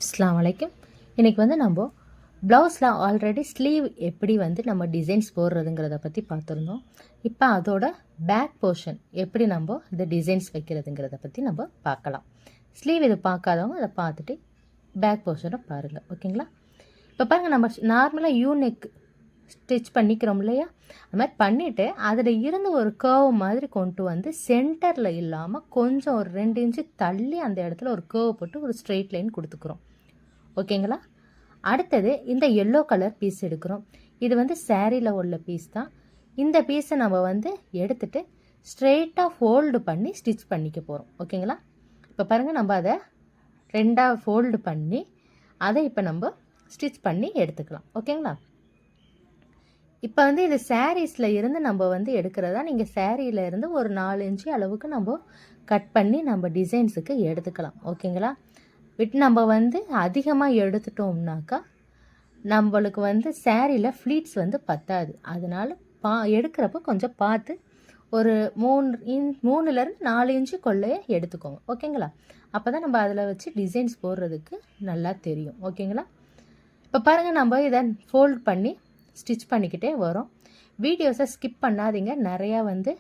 அஸ்ஸலாமு அலைக்கும். இன்றைக்கி வந்து நம்ம ப்ளவுஸில் ஆல்ரெடி ஸ்லீவ் எப்படி வந்து நம்ம டிசைன்ஸ் போடுறதுங்கிறத பற்றி பார்த்துருந்தோம். இப்போ அதோட பேக் போர்ஷன் எப்படி நம்ம இந்த டிசைன்ஸ் வைக்கிறதுங்கிறத பற்றி நம்ம பார்க்கலாம். ஸ்லீவ் இது பார்க்காதவங்க அதை பார்த்துட்டு பேக் போர்ஷனை பாருங்கள், ஓகேங்களா? இப்போ பாருங்கள், நம்ம நார்மலாக யூனெக் ஸ்டிச் பண்ணிக்கிறோம் இல்லையா, அது மாதிரி பண்ணிவிட்டு அதில் இருந்து ஒரு கர்வ் மாதிரி கொண்டு வந்து சென்டரில் இல்லாமல் கொஞ்சம் ஒரு 2 இன்ச்சு தள்ளி அந்த இடத்துல ஒரு கர்வ் போட்டு ஒரு ஸ்ட்ரெயிட் லைன் கொடுத்துக்குறோம், ஓகேங்களா? அடுத்தது இந்த எல்லோ கலர் பீஸ் எடுக்கிறோம். இது வந்து சாரியில் உள்ள பீஸ் தான். இந்த பீஸை நம்ம வந்து எடுத்துகிட்டு ஸ்ட்ரெயிட்டாக ஃபோல்டு பண்ணி ஸ்டிச் பண்ணிக்க போகிறோம், ஓகேங்களா? இப்போ பாருங்கள், நம்ம அதை 2ஆக ஃபோல்டு பண்ணி அதை இப்போ நம்ம ஸ்டிச் பண்ணி எடுத்துக்கலாம், ஓகேங்களா? இப்போ வந்து இது சாரீஸில் இருந்து நம்ம வந்து எடுக்கிறதா, நீங்கள் சாரியில் இருந்து ஒரு 4 இன்ச்சு அளவுக்கு நம்ம கட் பண்ணி நம்ம டிசைன்ஸுக்கு எடுத்துக்கலாம், ஓகேங்களா? நம்ம வந்து அதிகமாக எடுத்துட்டோம்னாக்கா நம்மளுக்கு வந்து சாரியில் ஃப்ளீட்ஸ் வந்து பத்தாது. அதனால் எடுக்கிறப்ப கொஞ்சம் பார்த்து ஒரு 3லேருந்து 4 இன்ச்சு கொள்ளையே எடுத்துக்கோங்க, ஓகேங்களா? அப்போ தான் நம்ம அதில் வச்சு டிசைன்ஸ் போடுறதுக்கு நல்லா தெரியும், ஓகேங்களா? இப்போ பாருங்கள், நம்ம இதை ஃபோல்ட் பண்ணி ஸ்டிச் பண்ணிக்கிட்டே வரோம். வீடியோஸை ஸ்கிப் பண்ணாதீங்க. நிறையா வந்து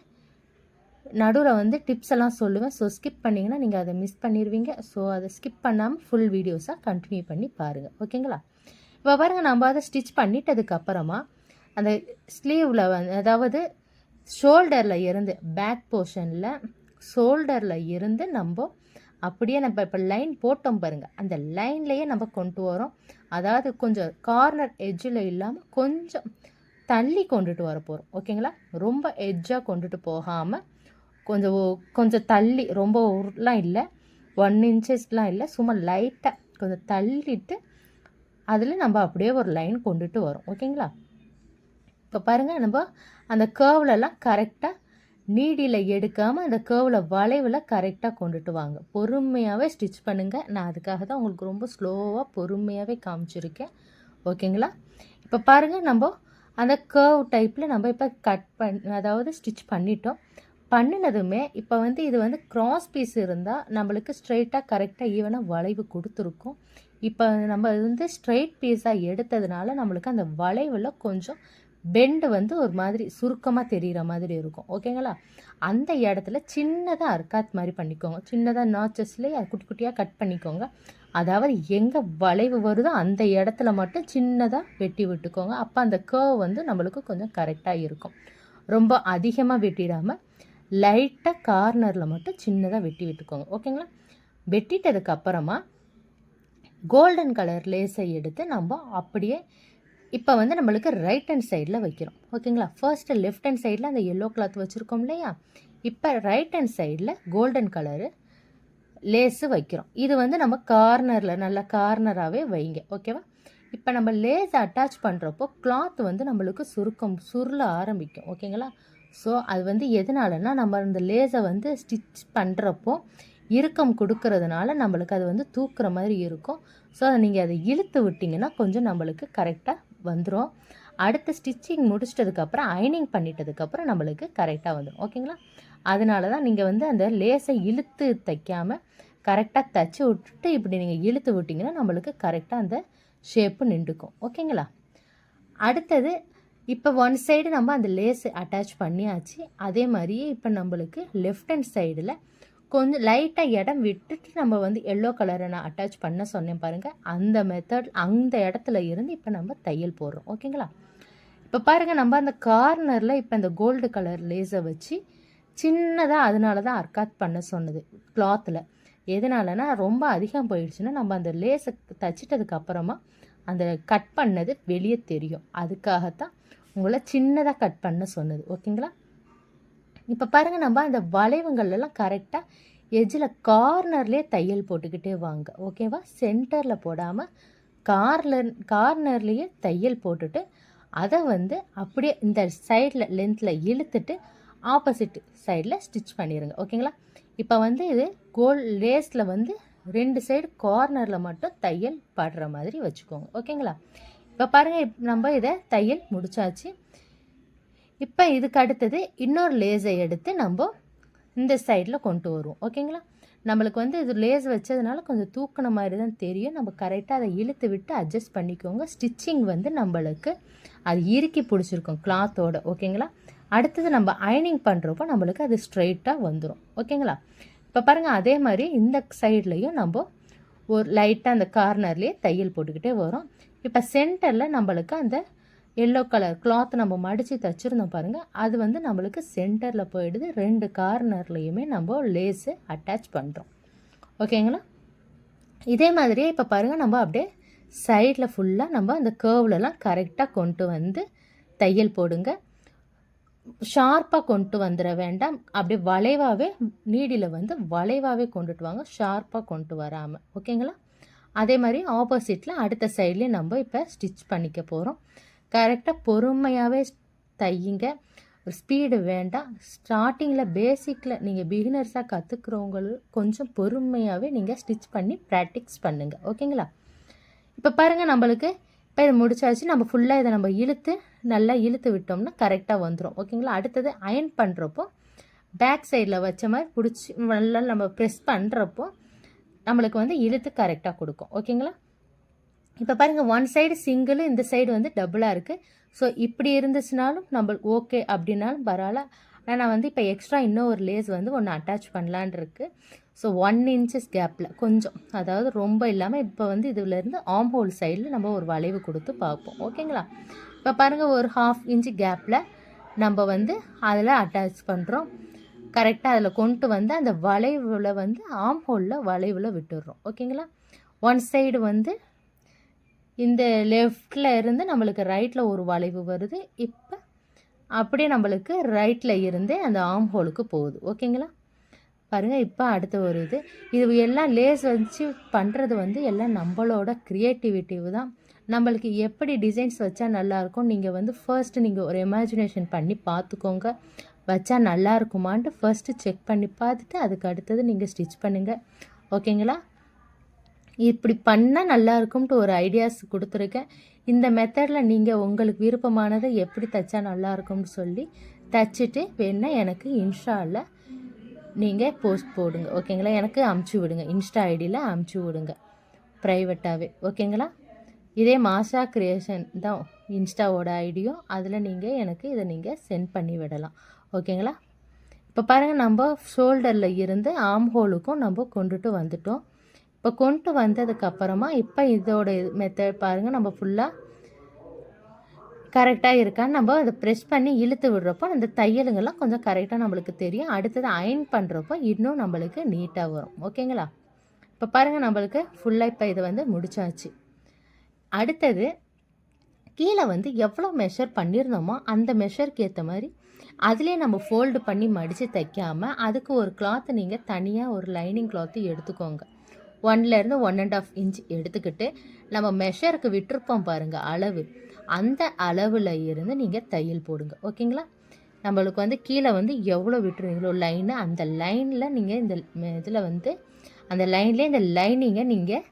நடுவில் வந்து டிப்ஸ் எல்லாம் சொல்லுவேன். ஸோ ஸ்கிப் பண்ணிங்கன்னா நீங்கள் அதை மிஸ் பண்ணிடுவீங்க. ஸோ அதை ஸ்கிப் பண்ணாமல் ஃபுல் வீடியோஸாக கண்டினியூ பண்ணி பாருங்கள், ஓகேங்களா? இப்போ பாருங்கள், நம்ம அதை ஸ்டிச் பண்ணிட்டதுக்கப்புறமா அந்த ஸ்லீவில் வந்து, அதாவது ஷோல்டரில் இருந்து பேக் போர்ஷனில் ஷோல்டரில் இருந்து நம்ம அப்படியே நம்ம இப்போ லைன் போட்டோம் பாருங்கள், அந்த லைன்லேயே நம்ம கொண்டு வரோம். அதாவது கொஞ்சம் கார்னர் எட்ஜில் இல்லாமல் கொஞ்சம் தள்ளி கொண்டுட்டு வர போகிறோம், ஓகேங்களா? ரொம்ப எட்ஜாக கொண்டுட்டு போகாமல் கொஞ்சம் தள்ளி, ரொம்ப ஊர்லாம் இல்லை, 1 இன்ச்சஸ்லாம் இல்லை, சும்மா லைட்டாக கொஞ்சம் தள்ளிட்டு அதில் நம்ம அப்படியே ஒரு லைன் கொண்டுட்டு வரோம், ஓகேங்களா? இப்போ பாருங்கள், நம்ம அந்த கர்வ்லலாம் கரெக்டாக நீடியில் எடுக்காமல் அந்த கர்வில் வளைவில் கரெக்டாக கொண்டுட்டு வாங்க. பொறுமையாகவே ஸ்டிச் பண்ணுங்கள். நான் அதுக்காக தான் உங்களுக்கு ரொம்ப ஸ்லோவாக பொறுமையாகவே காமிச்சிருக்கேன், ஓகேங்களா? இப்போ பாருங்கள், நம்ம அந்த கர்வ் டைப்பில் நம்ம இப்போ அதாவது ஸ்டிச் பண்ணினதுமே இப்போ வந்து இது வந்து கிராஸ் பீஸ் இருந்தால் நம்மளுக்கு ஸ்ட்ரெயிட்டாக கரெக்டாக ஈவனாக வளைவு கொடுத்துருக்கும். இப்போ நம்ம வந்து ஸ்ட்ரெயிட் பீஸாக எடுத்ததுனால நம்மளுக்கு அந்த வளைவில் கொஞ்சம் பெண்டு வந்து ஒரு மாதிரி சுருக்கமாக தெரிகிற மாதிரி இருக்கும், ஓகேங்களா? அந்த இடத்துல சின்னதாக அர்க்காத் மாதிரி பண்ணிக்கோங்க. சின்னதாக நாச்சஸ்லேயே குட்டி குட்டியாக கட் பண்ணிக்கோங்க. அதாவது எங்கே வளைவு வருதோ அந்த இடத்துல மட்டும் சின்னதாக வெட்டி விட்டுக்கோங்க. அப்போ அந்த கர்வ் வந்து நம்மளுக்கு கொஞ்சம் கரெக்டாக இருக்கும். ரொம்ப அதிகமாக வெட்டிடாமல் லைட்டாக கார்னரில் மட்டும் சின்னதாக வெட்டி விட்டுக்கோங்க, ஓகேங்களா? வெட்டிட்டதுக்கப்புறமா கோல்டன் கலர் லேஸை எடுத்து நம்ம அப்படியே இப்போ வந்து நம்மளுக்கு ரைட் ஹேண்ட் சைடில் வைக்கிறோம், ஓகேங்களா? ஃபர்ஸ்ட்டு லெஃப்ட் ஹேண்ட் சைடில் அந்த எல்லோ கிளாத் வச்சுருக்கோம் இல்லையா, இப்போ ரைட் ஹேண்ட் சைடில் கோல்டன் கலரு லேஸு வைக்கிறோம். இது வந்து நம்ம கார்னரில் நல்லா கார்னராகவே வைங்க, ஓகேவா? இப்போ நம்ம லேஸ் அட்டாச் பண்ணுறப்போ கிளாத் வந்து நம்மளுக்கு சுருள ஆரம்பிக்கும், ஓகேங்களா? ஸோ அது வந்து எதனாலன்னா, நம்ம அந்த லேஸை வந்து ஸ்டிச் பண்ணுறப்போ இறுக்கம் கொடுக்கறதுனால நம்மளுக்கு அது வந்து தூக்குற மாதிரி இருக்கும். ஸோ அதை நீங்கள் அதை இழுத்து விட்டிங்கன்னா கொஞ்சம் நம்மளுக்கு கரெக்டாக வந்துடும். அடுத்து ஸ்டிச்சிங் முடிச்சிட்டதுக்கப்புறம் அயனிங் பண்ணிட்டதுக்கப்புறம் நம்மளுக்கு கரெக்டாக வந்துடும், ஓகேங்களா? அதனால தான் நீங்கள் வந்து அந்த லேஸை இழுத்து தைக்காமல் கரெக்டாக தைச்சி விட்டுட்டு இப்படி நீங்கள் இழுத்து விட்டிங்கன்னா நம்மளுக்கு கரெக்டாக அந்த ஷேப்பு நின்றுக்கும், ஓகேங்களா? அடுத்தது இப்போ 1 சைடு நம்ம அந்த லேஸ் அட்டாச் பண்ணியாச்சு. அதே மாதிரியே இப்போ நம்மளுக்கு லெஃப்ட் ஹேண்ட் சைடில் கொஞ்சம் லைட்டாக இடம் விட்டுட்டு நம்ம வந்து எல்லோ கலரை நான் அட்டாச் பண்ண சொன்னேன் பாருங்கள், அந்த மெத்தட் அந்த இடத்துல இருந்து இப்போ நம்ம தையல் போடுறோம், ஓகேங்களா? இப்போ பாருங்கள், நம்ம அந்த கார்னரில் இப்போ இந்த கோல்டு கலர் லேஸை வச்சு சின்னதாக, அதனால தான் அர்க்காத் பண்ண சொன்னது கிளாத்தில். எதனாலனா ரொம்ப அதிகம் போயிடுச்சுன்னா நம்ம அந்த லேஸை தைச்சிட்டதுக்கப்புறமா அந்த கட் பண்ணது வெளியே தெரியும். அதுக்காகத்தான் உங்களை சின்னதாக கட் பண்ண சொன்னது, ஓகேங்களா? இப்போ பாருங்கள், நம்ம அந்த வளைவுங்கள்லாம் கரெக்டாக எஜ்ஜில் கார்னர்லேயே தையல் போட்டுக்கிட்டே வாங்க, ஓகேவா? சென்டரில் போடாமல் கார்னர்லேயே தையல் போட்டுட்டு அதை வந்து அப்படியே இந்த சைடில் லென்த்தில் இழுத்துட்டு ஆப்போசிட் சைடில் ஸ்டிச் பண்ணிடுங்க, ஓகேங்களா? இப்போ வந்து இது லேஸில் வந்து 2 சைடு கார்னரில் மட்டும் தையல் படுற மாதிரி வச்சுக்கோங்க, ஓகேங்களா? இப்போ பாருங்கள், நம்ம இதை தையல் முடிச்சாச்சு. இப்போ இதுக்கு அடுத்தது இன்னொரு லேஸை எடுத்து நம்ம இந்த சைடில் கொண்டு வருவோம், ஓகேங்களா? நம்மளுக்கு வந்து இது லேஸ் வச்சதுனால கொஞ்சம் தூக்கின மாதிரி தான் தெரியும். நம்ம கரெக்டாக அதை இழுத்து விட்டு அட்ஜஸ்ட் பண்ணிக்கோங்க. ஸ்டிச்சிங் வந்து நம்மளுக்கு அது இறுக்கி பிடிச்சிருக்கும் கிளாத்தோட. ஓகேங்களா? அடுத்தது நம்ம அயனிங் பண்ணுறப்போ நம்மளுக்கு அது ஸ்ட்ரெயிட்டாக வந்துடும். ஓகேங்களா? இப்போ பாருங்கள், அதே மாதிரி இந்த சைட்லேயும் நம்ம ஒரு லைட்டாக அந்த கார்னர்லேயே தையல் போட்டுக்கிட்டே வரும். இப்போ சென்டரில் நம்மளுக்கு அந்த எல்லோ கலர் கிளாத் நம்ம மடித்து தைச்சிருந்தோம் பாருங்கள், அது வந்து நம்மளுக்கு சென்டரில் போயிடுது. 2 கார்னர்லேயுமே நம்ம லேஸு அட்டாச் பண்ணுறோம். ஓகேங்களா? இதே மாதிரியே இப்போ பாருங்கள், நம்ம அப்படியே சைடில் ஃபுல்லாக நம்ம அந்த கேர்வ்லலாம் கரெக்டாக கொண்டு வந்து தையல் போடுங்க. ஷார்ப்பாக கொண்டு வந்துட வேண்டாம். அப்படியே வளைவாகவே நீடில் வந்து வளைவாகவே கொண்டுட்டு வாங்க, ஷார்ப்பாக கொண்டு வராமல். ஓகேங்களா? அதே மாதிரி ஆப்போசிட்டில் அடுத்த சைட்லேயும் நம்ம இப்போ ஸ்டிச் பண்ணிக்க போகிறோம். கரெக்டாக பொறுமையாகவே தையுங்க. ஒரு ஸ்பீடு வேண்டாம். ஸ்டார்டிங்கில் பேசிக்கில் நீங்கள் பிகினர்ஸாக கற்றுக்குறவங்களுக்கு கொஞ்சம் பொறுமையாகவே நீங்கள் ஸ்டிச் பண்ணி ப்ராக்டிஸ் பண்ணுங்கள். ஓகேங்களா? இப்போ பாருங்கள், நம்மளுக்கு இப்போ இதை முடிச்சாச்சு. நம்ம ஃபுல்லாக இதை நம்ம நல்லா இழுத்து விட்டோம்னா கரெக்டாக வந்துடும். ஓகேங்களா? அடுத்தது அயன் பண்ணுறப்போ பேக் சைடில் வச்ச மாதிரி பிடிச்சி நல்லா நம்ம ப்ரெஸ் பண்ணுறப்போ நம்மளுக்கு வந்து இழுத்து கரெக்டாக கொடுக்கும். ஓகேங்களா? இப்போ பாருங்கள், ஒன் சைடு சிங்கிள், இந்த சைடு வந்து டபுளாக இருக்குது. ஸோ இப்படி இருந்துச்சுனாலும் நம்மளுக்கு ஓகே அப்படின்னாலும் பரவாயில்ல. ஆனால் நான் வந்து இப்போ எக்ஸ்ட்ரா இன்னும் ஒரு லேஸ் வந்து ஒன்று அட்டாச் பண்ணலான் இருக்குது. ஸோ 1 inches கேப்பில் கொஞ்சம், அதாவது ரொம்ப இல்லாமல், இப்போ வந்து இதுலேருந்து ஆர்ம் ஹோல் சைடில் நம்ம ஒரு வளைவு கொடுத்து பார்ப்போம். ஓகேங்களா? இப்போ பாருங்கள், ஒரு 1/2 inch கேப்பில் நம்ம வந்து அதில் அட்டாச் பண்ணுறோம். கரெக்டாக அதில் கொண்டு வந்து அந்த வளைவில் வந்து ஆர்ம் ஹோலில் வளைவில் விட்டுடுறோம். ஓகேங்களா? ஒன் சைடு வந்து இந்த லெஃப்டில் இருந்து நம்மளுக்கு ரைட்டில் ஒரு வளைவு வருது. இப்போ அப்படியே நம்மளுக்கு ரைட்டில் இருந்தே அந்த ஆர்ம் ஹோலுக்கு போகுது. ஓகேங்களா? பாருங்கள், இப்போ அடுத்த ஒரு இது எல்லாம் லேஸ் வச்சு பண்ணுறது வந்து எல்லாம் நம்மளோட க்ரியேட்டிவிட்டிவ் தான். நம்மளுக்கு எப்படி டிசைன்ஸ் வச்சா நல்லாயிருக்கும், நீங்கள் வந்து ஃபர்ஸ்ட்டு நீங்கள் ஒரு இமேஜினேஷன் பண்ணி பார்த்துக்கோங்க. வச்சா நல்லா இருக்குமான்ட்டு ஃபர்ஸ்ட்டு செக் பண்ணி பார்த்துட்டு அதுக்கு அடுத்தது நீங்கள் ஸ்டிச் பண்ணுங்கள். ஓகேங்களா? இப்படி பண்ணால் நல்லா இருக்கும்ட்டு ஒரு ஐடியாஸ் கொடுத்துருக்கேன். இந்த மெத்தடில் நீங்கள் உங்களுக்கு விருப்பமானதை எப்படி தைச்சா நல்லாயிருக்கும்னு சொல்லி தைச்சிட்டு வேணால் எனக்கு இன்ஸ்டாவில் நீங்கள் போஸ்ட் போடுங்க. ஓகேங்களா? எனக்கு அமுச்சு விடுங்க. இன்ஸ்டா ஐடியில் அமுச்சு விடுங்க ப்ரைவேட்டாகவே. ஓகேங்களா? இதே மாஷா கிரியேஷன் தான் இன்ஸ்டாவோட ஐடியும். அதில் நீங்கள் எனக்கு இதை நீங்கள் சென்ட் பண்ணி விடலாம். ஓகேங்களா? இப்போ பாருங்கள், நம்ம ஷோல்டரில் இருந்து ஆர்ம் ஹோலுக்கும் நம்ம கொண்டுட்டு வந்துட்டோம். இப்போ கொண்டு வந்ததுக்கப்புறமா இப்போ இதோட மெத்தட் பாருங்கள், நம்ம ஃபுல்லாக கரெக்டாக இருக்கான்னு நம்ம அதை ப்ரெஸ் பண்ணி இழுத்து விடுறப்போ அந்த தையலுங்கெல்லாம் கொஞ்சம் கரெக்டாக நம்மளுக்கு தெரியும். அடுத்தது அயன் பண்ணுறப்போ இன்னும் நம்மளுக்கு நீட்டாக வரும். ஓகேங்களா? இப்போ பாருங்கள், நம்மளுக்கு ஃபுல்லாக இப்போ இதை வந்து முடிச்சாச்சு. அடுத்தது கீழே வந்து எவ்வளோ மெஷர் பண்ணியிருந்தோமோ அந்த மெஷருக்கு ஏற்ற மாதிரி அதிலே நம்ம ஃபோல்டு பண்ணி மடித்து தைக்காமல் அதுக்கு ஒரு கிளாத்து நீங்கள் தனியாக ஒரு லைனிங் கிளாத்து எடுத்துக்கோங்க. 1லேருந்து 1.5 inch எடுத்துக்கிட்டு நம்ம மெஷருக்கு விட்டுருப்போம் பாருங்கள் அளவு, அந்த அளவில் இருந்து நீங்கள் தையல் போடுங்க. ஓகேங்களா? நம்மளுக்கு வந்து கீழே வந்து எவ்வளோ விட்டுருவீங்களோ லைனு, அந்த லைனில் நீங்கள் இந்த இதில் வந்து அந்த லைன்லேயே இந்த லைனிங்கை நீங்கள்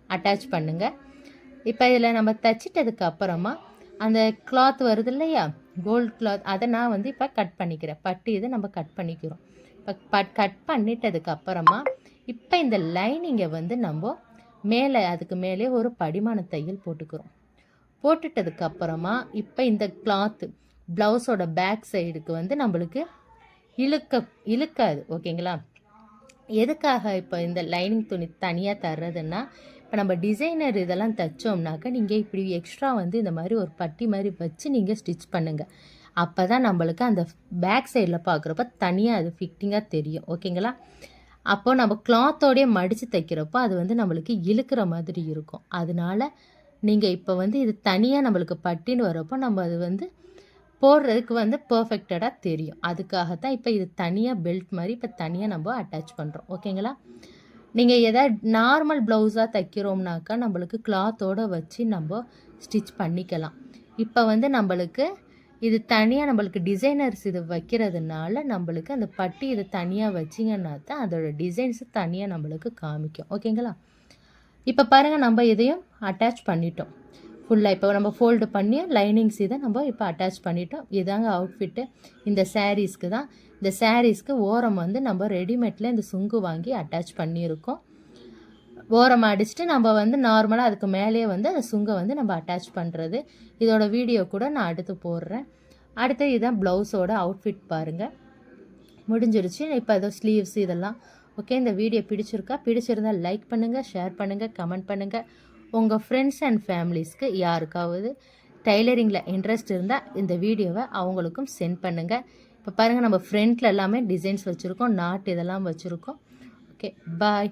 அட்டாச் பண்ணுங்கள். இப்போ இதில் நம்ம தைச்சிட்டதுக்கு அப்புறமா அந்த கிளாத் வருது இல்லையா, கோல்டு கிளாத், அதை நான் வந்து இப்போ கட் பண்ணிக்கிறேன். பட்டு இதை நம்ம கட் பண்ணிக்கிறோம். இப்போ கட் பண்ணிட்டதுக்கு அப்புறமா இப்போ இந்த லைனிங்கை வந்து நம்ம மேலே அதுக்கு மேலே ஒரு படிமான தையல் போட்டுக்கிறோம். போட்டுட்டதுக்கு அப்புறமா இப்போ இந்த கிளாத்து ப்ளவுஸோட பேக் சைடுக்கு வந்து நம்மளுக்கு இழுக்காது. ஓகேங்களா? எதுக்காக இப்போ இந்த லைனிங் துணி தனியாக தர்றதுன்னா, இப்போ நம்ம டிசைனர் இதெல்லாம் தைச்சோம்னாக்கா நீங்கள் இப்படி எக்ஸ்ட்ரா வந்து இந்த மாதிரி ஒரு பட்டி மாதிரி வச்சு நீங்கள் ஸ்டிச் பண்ணுங்கள். அப்போ தான் நம்மளுக்கு அந்த பேக் சைடில் பார்க்குறப்ப தனியாக அது ஃபிட்டிங்காக தெரியும். ஓகேங்களா? அப்போது நம்ம கிளாத்தோடையே மடித்து தைக்கிறப்போ அது வந்து நம்மளுக்கு இழுக்கிற மாதிரி இருக்கும். அதனால நீங்கள் இப்போ வந்து இது தனியாக நம்மளுக்கு பட்டின்னு வரப்போ நம்ம அது வந்து போடுறதுக்கு வந்து பர்ஃபெக்டாக தெரியும். அதுக்காகத்தான் இப்போ இது தனியாக பெல்ட் மாதிரி இப்போ தனியாக நம்ம அட்டாச் பண்ணுறோம். ஓகேங்களா? நீங்கள் எதாவது நார்மல் ப்ளவுஸாக தைக்கிறோம்னாக்கா நம்மளுக்கு கிளாத்தோடு வச்சு நம்ம ஸ்டிச் பண்ணிக்கலாம். இப்போ வந்து நம்மளுக்கு இது தனியாக நம்மளுக்கு டிசைனர்ஸ் இது வைக்கிறதுனால நம்மளுக்கு அந்த பட்டி இது தனியாக வச்சிங்கன்னா தான் அதோட டிசைன்ஸ் தனியாக நம்மளுக்கு காமிக்கும். ஓகேங்களா? இப்போ பாருங்கள், நம்ம இதையும் அட்டாச் பண்ணிட்டோம். ஃபுல்லாக இப்போ நம்ம ஃபோல்டு பண்ணி லைனிங்ஸ் இதை நம்ம இப்போ அட்டாச் பண்ணிட்டோம். இதாங்க அவுட்ஃபிட்டு. இந்த சாரீஸ்க்கு தான். இந்த சாரீஸ்க்கு ஓரம் வந்து நம்ம ரெடிமேட்டில் இந்த சுங்கு வாங்கி அட்டாச் பண்ணியிருக்கோம். ஓரம் அடிச்சுட்டு நம்ம வந்து நார்மலாக அதுக்கு மேலேயே வந்து அந்த சுங்கை வந்து நம்ம அட்டாச் பண்ணுறது. இதோட வீடியோ கூட நான் அடுத்து போடுறேன். அடுத்து இதுதான் ப்ளவுஸோட அவுட்ஃபிட் பாருங்கள். முடிஞ்சிருச்சு. இப்போ ஏதோ ஸ்லீவ்ஸ் இதெல்லாம் ஓகே. இந்த வீடியோ பிடிச்சிருந்தால் லைக் பண்ணுங்கள், ஷேர் பண்ணுங்கள், கமெண்ட் பண்ணுங்கள். உங்கள் ஃப்ரெண்ட்ஸ் அண்ட் ஃபேமிலிஸ்க்கு யாருக்காவது டைலரிங்கில் இன்ட்ரெஸ்ட் இருந்தால் இந்த வீடியோவை அவங்களுக்கும் சென்ட் பண்ணுங்கள். இப்போ பாருங்கள், நம்ம ஃப்ரண்ட்டில் எல்லாமே டிசைன்ஸ் வச்சுருக்கோம், நாட் இதெல்லாம் வச்சுருக்கோம். ஓகே, பாய்.